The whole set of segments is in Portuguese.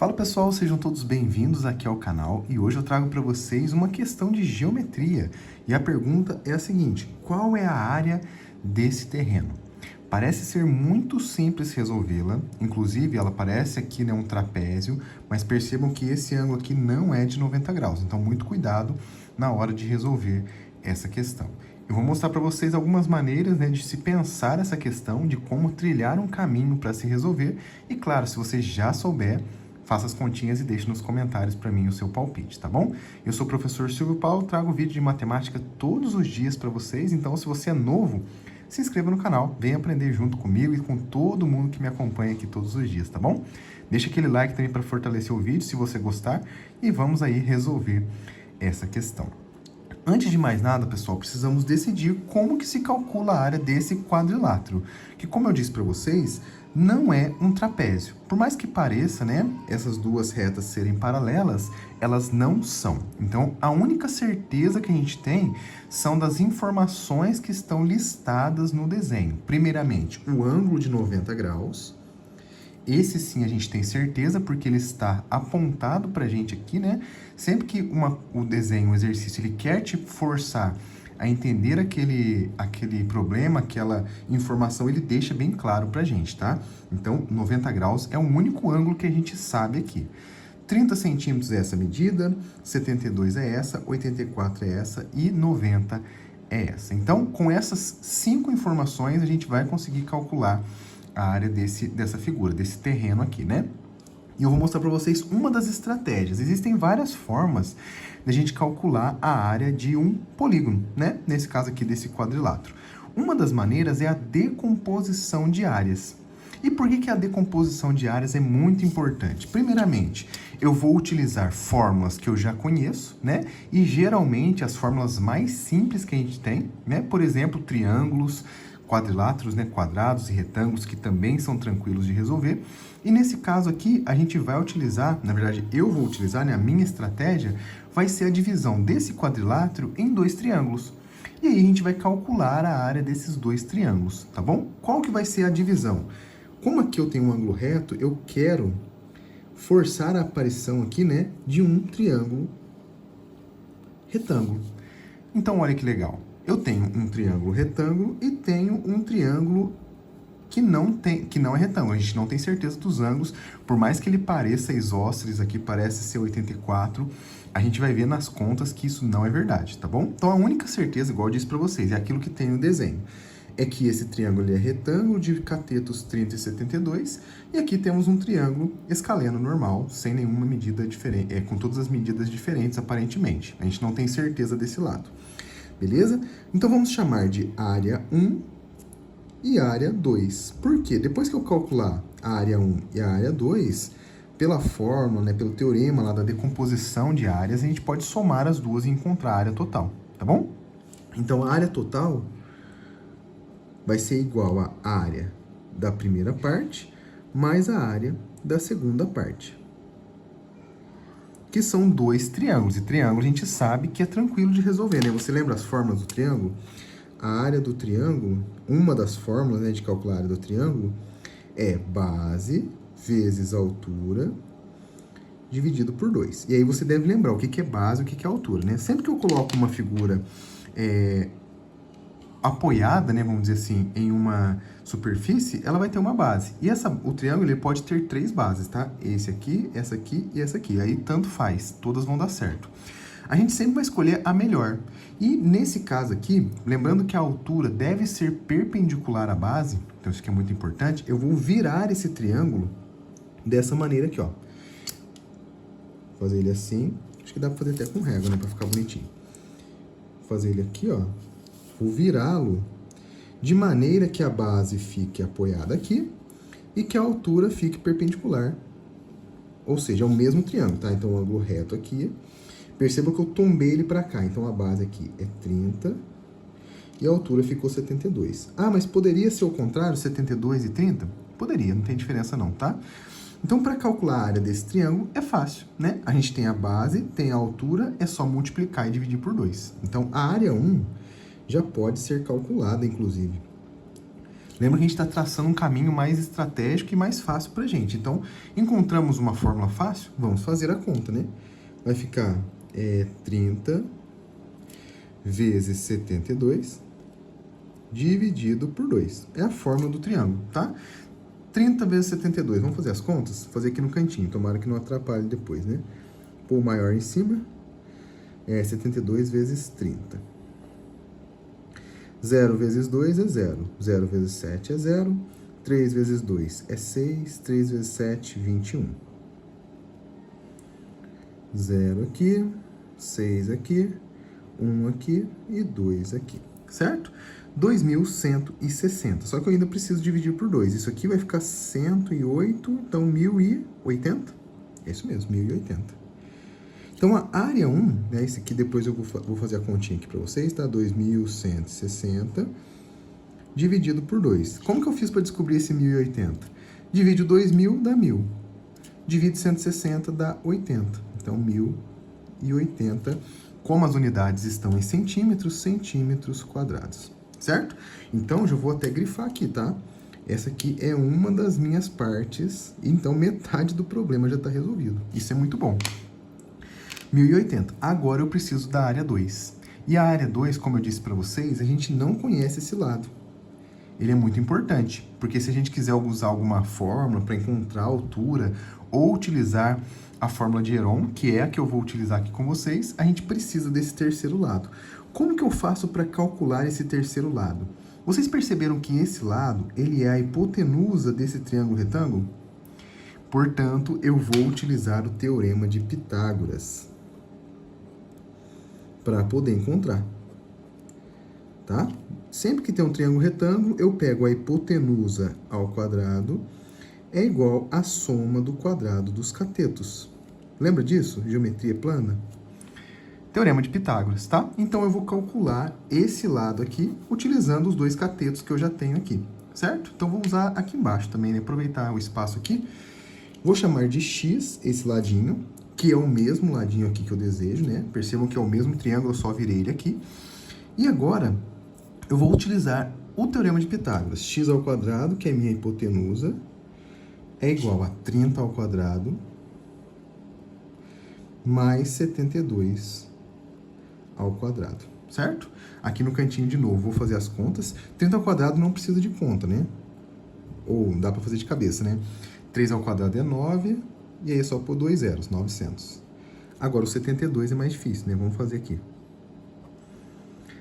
Fala pessoal, sejam todos bem-vindos aqui ao canal e hoje eu trago para vocês uma questão de geometria. E a pergunta é a seguinte: qual é a área desse terreno? Parece ser muito simples resolvê-la, inclusive ela parece aqui, né, um trapézio, mas percebam que esse ângulo aqui não é de 90 graus, então muito cuidado na hora de resolver essa questão. Eu vou mostrar para vocês algumas maneiras, né, de se pensar essa questão, de como trilhar um caminho para se resolver. E claro, se você já souber, faça as continhas e deixe nos comentários para mim o seu palpite, tá bom? Eu sou o professor Silvio Paulo, trago vídeo de matemática todos os dias para vocês, então se você é novo, se inscreva no canal, venha aprender junto comigo e com todo mundo que me acompanha aqui todos os dias, tá bom? Deixa aquele like também para fortalecer o vídeo, se você gostar, e vamos aí resolver essa questão. Antes de mais nada, pessoal, precisamos decidir como que se calcula a área desse quadrilátero, que, como eu disse para vocês, não é um trapézio. Por mais que pareça, né, essas duas retas serem paralelas, elas não são. Então, a única certeza que a gente tem são das informações que estão listadas no desenho. Primeiramente, o ângulo de 90 graus. Esse sim a gente tem certeza, porque ele está apontado pra gente aqui, né? Sempre que o desenho, o exercício, ele quer te forçar a entender aquele problema, aquela informação, ele deixa bem claro pra gente, tá? Então, 90 graus é o único ângulo que a gente sabe aqui. 30 centímetros é essa medida, 72 é essa, 84 é essa e 90 é essa. Então, com essas 5 informações, a gente vai conseguir calcular a área dessa figura, desse terreno aqui, né? E eu vou mostrar para vocês uma das estratégias. Existem várias formas de a gente calcular a área de um polígono, né? Nesse caso aqui, desse quadrilátero. Uma das maneiras é a decomposição de áreas. E por que a decomposição de áreas é muito importante? Primeiramente, eu vou utilizar fórmulas que eu já conheço, né? E geralmente as fórmulas mais simples que a gente tem, né? Por exemplo, triângulos, quadriláteros, né, quadrados e retângulos, que também são tranquilos de resolver. E nesse caso aqui, a gente vai utilizar, na verdade, eu vou utilizar, né, a minha estratégia vai ser a divisão desse quadrilátero em 2 triângulos. E aí a gente vai calcular a área desses 2 triângulos, tá bom? Qual que vai ser a divisão? Como aqui eu tenho um ângulo reto, eu quero forçar a aparição aqui, né, de um triângulo retângulo. Então, olha que legal. Eu tenho um triângulo retângulo e tenho um triângulo que não é retângulo. A gente não tem certeza dos ângulos, por mais que ele pareça isósceles aqui, parece ser 84, a gente vai ver nas contas que isso não é verdade, tá bom? Então, a única certeza, igual eu disse para vocês, é aquilo que tem no desenho. É que esse triângulo ele é retângulo de catetos 30 e 72, e aqui temos um triângulo escaleno normal, sem nenhuma medida diferente, com todas as medidas diferentes, aparentemente. A gente não tem certeza desse lado. Beleza? Então, vamos chamar de área 1 e área 2. Por quê? Depois que eu calcular a área 1 e a área 2, pela fórmula, né, pelo teorema lá da decomposição de áreas, a gente pode somar as duas e encontrar a área total, tá bom? Então, a área total vai ser igual à área da primeira parte mais a área da segunda parte, que são 2 triângulos. E triângulo a gente sabe que é tranquilo de resolver, né? Você lembra as fórmulas do triângulo? A área do triângulo, uma das fórmulas, né, de calcular a área do triângulo é base vezes altura dividido por 2. E aí você deve lembrar o que é base e o que é altura, né? Sempre que eu coloco uma figura apoiada, né, vamos dizer assim, em uma superfície, ela vai ter uma base. E o triângulo ele pode ter 3 bases, tá? Esse aqui, essa aqui e essa aqui. Aí tanto faz, todas vão dar certo. A gente sempre vai escolher a melhor. E nesse caso aqui, lembrando que a altura deve ser perpendicular à base, então isso aqui é muito importante, eu vou virar esse triângulo dessa maneira aqui, ó. Fazer ele assim, acho que dá pra fazer até com régua, né, pra ficar bonitinho. Fazer ele aqui, ó. Vou virá-lo de maneira que a base fique apoiada aqui e que a altura fique perpendicular. Ou seja, é o mesmo triângulo, tá? Então, o ângulo reto aqui. Perceba que eu tombei ele para cá. Então, a base aqui é 30 e a altura ficou 72. Ah, mas poderia ser o contrário, 72 e 30? Poderia, não tem diferença não, tá? Então, para calcular a área desse triângulo, é fácil, né? A gente tem a base, tem a altura, é só multiplicar e dividir por 2. Então, a área 1 já pode ser calculada, inclusive. Lembra que a gente está traçando um caminho mais estratégico e mais fácil para a gente. Então, encontramos uma fórmula fácil? Vamos fazer a conta, né? Vai ficar 30 vezes 72 dividido por 2. É a fórmula do triângulo, tá? 30 vezes 72. Vamos fazer as contas? Fazer aqui no cantinho. Tomara que não atrapalhe depois, né? Pôr o maior em cima. 72 vezes 30. 0 vezes 2 é 0. 0 vezes 7 é 0. 3 vezes 2 é 6. 3 vezes 7, 21. 0 aqui. 6 aqui. 1 aqui e 2 aqui. Certo? 2.160. Só que eu ainda preciso dividir por 2. Isso aqui vai ficar 108, então 1.080. É isso mesmo, 1.080. Então, a área 1, né, esse aqui depois eu vou fazer a continha aqui para vocês, tá? 2.160 dividido por 2. Como que eu fiz para descobrir esse 1.080? Divide o 2.000, dá 1.000. Divide 160, dá 80. Então, 1.080, como as unidades estão em centímetros quadrados. Certo? Então, já vou até grifar aqui, tá? Essa aqui é uma das minhas partes, então metade do problema já está resolvido. Isso é muito bom. 1.080. Agora eu preciso da área 2. E a área 2, como eu disse para vocês, a gente não conhece esse lado. Ele é muito importante, porque se a gente quiser usar alguma fórmula para encontrar a altura ou utilizar a fórmula de Heron, que é a que eu vou utilizar aqui com vocês, a gente precisa desse terceiro lado. Como que eu faço para calcular esse terceiro lado? Vocês perceberam que esse lado, ele é a hipotenusa desse triângulo retângulo? Portanto, eu vou utilizar o teorema de Pitágoras para poder encontrar. Tá? Sempre que tem um triângulo retângulo, eu pego a hipotenusa ao quadrado, é igual à soma do quadrado dos catetos. Lembra disso? Geometria plana? Teorema de Pitágoras, tá? Então, eu vou calcular esse lado aqui, utilizando os dois catetos que eu já tenho aqui, certo? Então, vou usar aqui embaixo também, né? Aproveitar o espaço aqui. Vou chamar de x esse ladinho, que é o mesmo ladinho aqui que eu desejo, né? Percebam que é o mesmo triângulo, eu só virei ele aqui. E agora, eu vou utilizar o teorema de Pitágoras. X ao quadrado, que é minha hipotenusa, é igual a 30 ao quadrado mais 72 ao quadrado, certo? Aqui no cantinho de novo, vou fazer as contas. 30 ao quadrado não precisa de conta, né? Ou dá para fazer de cabeça, né? 3 ao quadrado é 9, e aí é só pôr 2 zeros, 900. Agora, o 72 é mais difícil, né? Vamos fazer aqui.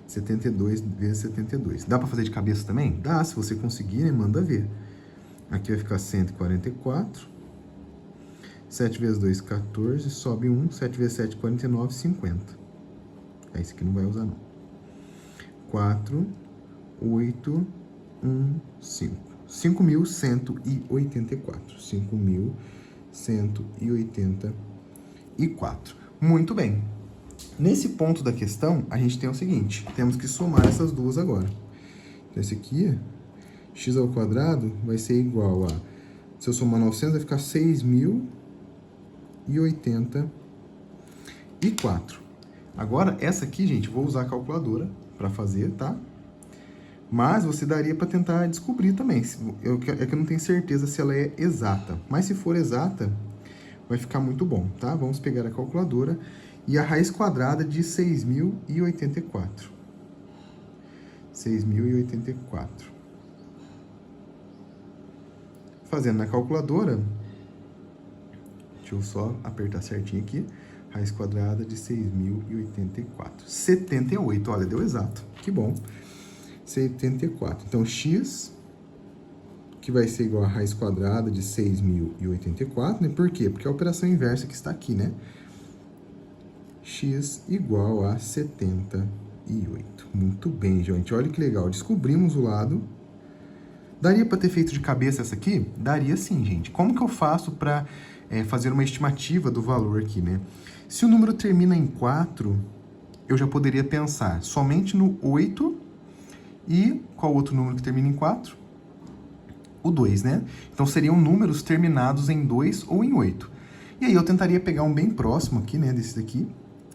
72 vezes 72. Dá para fazer de cabeça também? Dá, se você conseguir, né? Manda ver. Aqui vai ficar 144. 7 vezes 2, 14. Sobe 1. 7 vezes 7, 49, 50. Esse aqui não vai usar, não. 4, 8, 1, 5. 5.184. 5.184. Muito bem. Nesse ponto da questão, a gente tem o seguinte. Temos que somar essas duas agora. Então, esse aqui, x ao quadrado, vai ser igual a... Se eu somar 900, vai ficar 6.084. Agora, essa aqui, gente, vou usar a calculadora para fazer, tá? Mas você daria para tentar descobrir também. É que eu não tenho certeza se ela é exata. Mas se for exata, vai ficar muito bom, tá? Vamos pegar a calculadora e a raiz quadrada de 6.084. 6.084. Fazendo na calculadora, deixa eu só apertar certinho aqui. Raiz quadrada de 6.084. 78, olha, deu exato. Que bom. 74. Então, x, que vai ser igual a raiz quadrada de 6.084, né? Por quê? Porque a operação inversa que está aqui, né? X igual a 78. Muito bem, gente. Olha que legal. Descobrimos o lado. Daria para ter feito de cabeça essa aqui? Daria sim, gente. Como que eu faço para fazer uma estimativa do valor aqui, né? Se o número termina em 4, eu já poderia pensar somente no 8 e qual outro número que termina em 4? O 2, né? Então, seriam números terminados em 2 ou em 8. E aí, eu tentaria pegar um bem próximo aqui, né, desse daqui.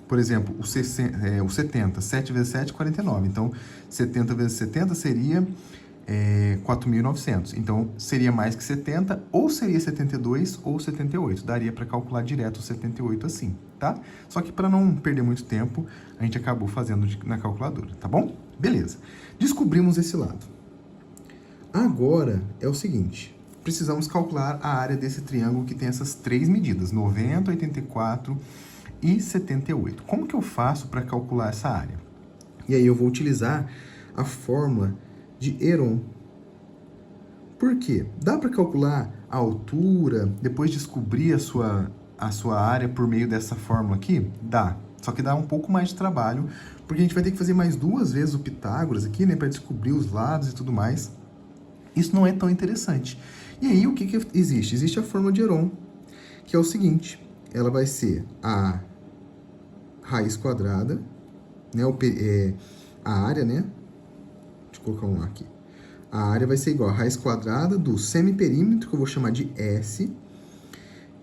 Por exemplo, o 70. 7 vezes 7, 49. Então, 70 vezes 70 seria 4.900. Então, seria mais que 70, ou seria 72 ou 78. Daria para calcular direto o 78 assim, tá? Só que para não perder muito tempo, a gente acabou fazendo na calculadora, tá bom? Beleza. Descobrimos esse lado. Agora é o seguinte, precisamos calcular a área desse triângulo que tem essas três medidas, 90, 84 e 78. Como que eu faço para calcular essa área? E aí eu vou utilizar a fórmula de Heron. Por quê? Dá para calcular a altura, depois descobrir a sua área por meio dessa fórmula aqui? Dá. Só que dá um pouco mais de trabalho, porque a gente vai ter que fazer mais 2 vezes o Pitágoras aqui, né, para descobrir os lados e tudo mais. Isso não é tão interessante. E aí, o que existe? Existe a fórmula de Heron, que é o seguinte, ela vai ser a raiz quadrada, né, a área, né, deixa eu colocar um aqui. A área vai ser igual a raiz quadrada do semiperímetro, que eu vou chamar de S,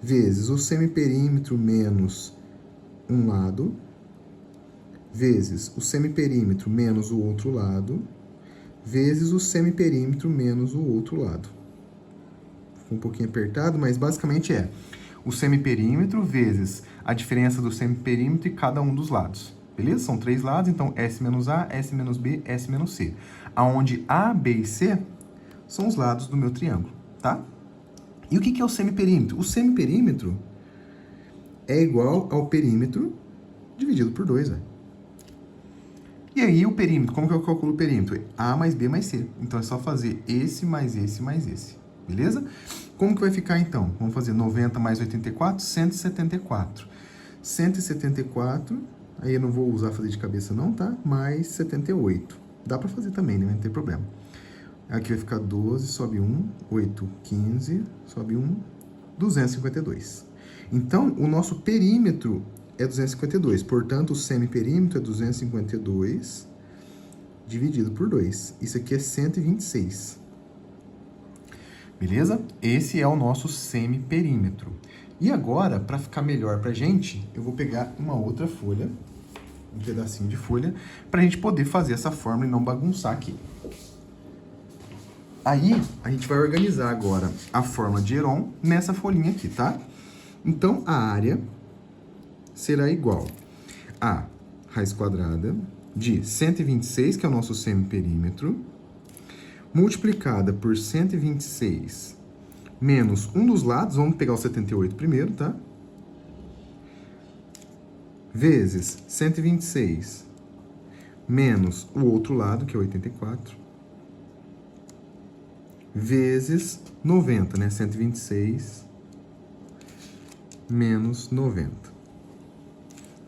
vezes o semiperímetro menos um lado, vezes o semiperímetro menos o outro lado, vezes o semiperímetro menos o outro lado. Ficou um pouquinho apertado, mas basicamente é o semiperímetro vezes a diferença do semiperímetro e cada um dos lados. Beleza? São 3 lados, então S menos A, S menos B, S menos C. Aonde A, B e C são os lados do meu triângulo, tá? E o que é o semiperímetro? O semiperímetro é igual ao perímetro dividido por 2, velho. E aí o perímetro, como que eu calculo o perímetro? A mais B mais C. Então é só fazer esse mais esse mais esse. Beleza? Como que vai ficar então? Vamos fazer 90 mais 84, 174. 174, aí eu não vou usar fazer de cabeça não, tá? Mais 78. Dá pra fazer também, né? Não tem problema. Aqui vai ficar 12, sobe 1, 8, 15, sobe 1, 252. Então, o nosso perímetro é 252. Portanto, o semiperímetro é 252 dividido por 2. Isso aqui é 126. Beleza? Esse é o nosso semiperímetro. E agora, para ficar melhor pra gente, eu vou pegar uma outra folha, um pedacinho de folha, pra gente poder fazer essa fórmula e não bagunçar aqui. Aí, a gente vai organizar agora a fórmula de Heron nessa folhinha aqui, tá? Então, a área será igual a raiz quadrada de 126, que é o nosso semiperímetro, multiplicada por 126 menos um dos lados, vamos pegar o 78 primeiro, tá? Vezes 126 menos o outro lado, que é 84, vezes 90, né? 126 menos 90.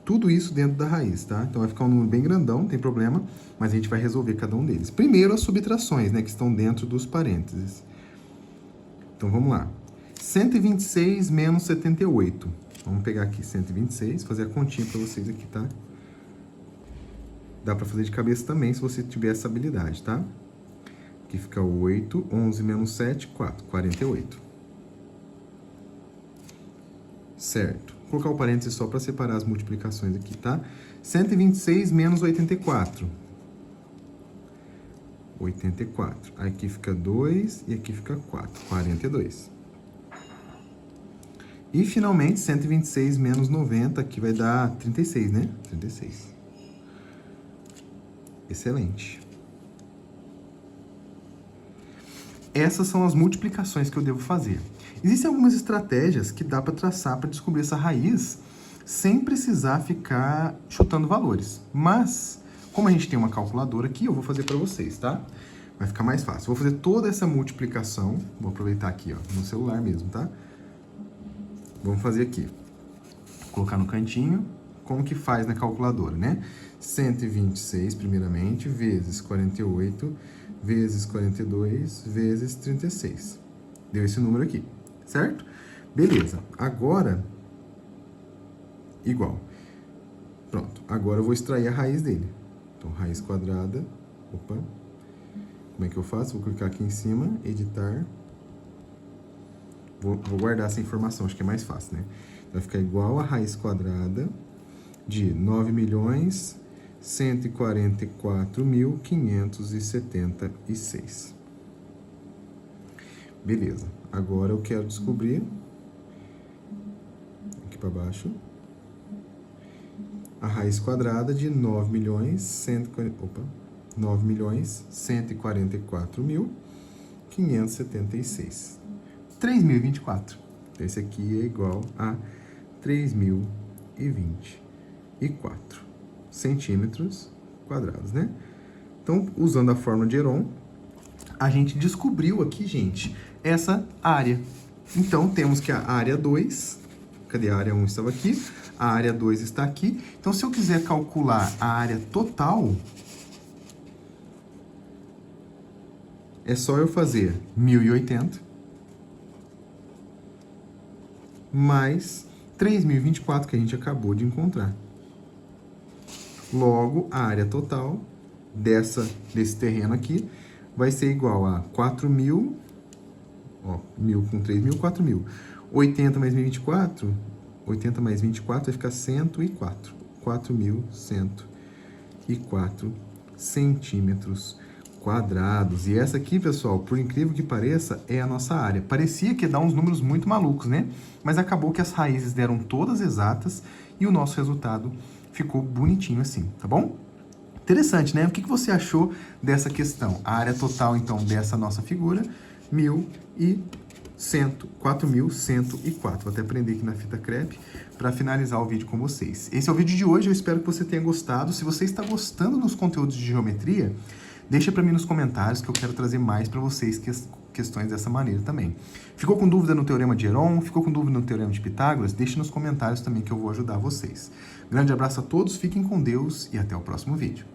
Tudo isso dentro da raiz, tá? Então vai ficar um número bem grandão, não tem problema, mas a gente vai resolver cada um deles. Primeiro as subtrações, né? Que estão dentro dos parênteses. Então vamos lá. 126 menos 78. Vamos pegar aqui 126, fazer a continha para vocês aqui, tá? Dá para fazer de cabeça também, se você tiver essa habilidade, tá? Aqui fica 8, 11 menos 7, 4, 48. Certo. Vou colocar o parênteses só para separar as multiplicações aqui, tá? 126 menos 84. 84. Aqui fica 2 e aqui fica 4. 42. E, finalmente, 126 menos 90, que vai dar 36, né? 36. Excelente. Essas são as multiplicações que eu devo fazer. Existem algumas estratégias que dá para traçar para descobrir essa raiz sem precisar ficar chutando valores. Mas, como a gente tem uma calculadora aqui, eu vou fazer para vocês, tá? Vai ficar mais fácil. Vou fazer toda essa multiplicação. Vou aproveitar aqui, ó, no celular mesmo, tá? Vamos fazer aqui. Vou colocar no cantinho. Como que faz na calculadora, né? 126, primeiramente, vezes 48, vezes 42, vezes 36. Deu esse número aqui, certo? Beleza. Agora, igual. Pronto. Agora eu vou extrair a raiz dele. Então, raiz quadrada. Opa. Como é que eu faço? Vou clicar aqui em cima, editar. Vou guardar essa informação, acho que é mais fácil, né? Vai ficar igual a raiz quadrada de 9.144.576. Beleza. Agora eu quero descobrir, aqui para baixo, a raiz quadrada de 9.144.576. 3.024. Esse aqui é igual a 3.024 centímetros quadrados, né? Então, usando a fórmula de Heron, a gente descobriu aqui, gente, essa área. Então, temos que a área 2, cadê a área 1 estava aqui? A área 2 está aqui. Então, se eu quiser calcular a área total, é só eu fazer 1.080 mais 3.024 que a gente acabou de encontrar. Logo, a área total desse terreno aqui vai ser igual a 4.000, ó, 1.000 com 3.000, 4.000. 80 mais 1.024, 80 mais 24 vai ficar 104. 4.104 centímetros quadrados. E essa aqui, pessoal, por incrível que pareça, é a nossa área. Parecia que ia dar uns números muito malucos, né? Mas acabou que as raízes deram todas exatas e o nosso resultado ficou bonitinho assim, tá bom? Interessante, né? O que você achou dessa questão? A área total, então, dessa nossa figura, 4.104. Vou até prender aqui na fita crepe para finalizar o vídeo com vocês. Esse é o vídeo de hoje, eu espero que você tenha gostado. Se você está gostando dos conteúdos de geometria, deixa para mim nos comentários que eu quero trazer mais para vocês questões dessa maneira também. Ficou com dúvida no Teorema de Heron? Ficou com dúvida no Teorema de Pitágoras? Deixe nos comentários também que eu vou ajudar vocês. Grande abraço a todos, fiquem com Deus e até o próximo vídeo.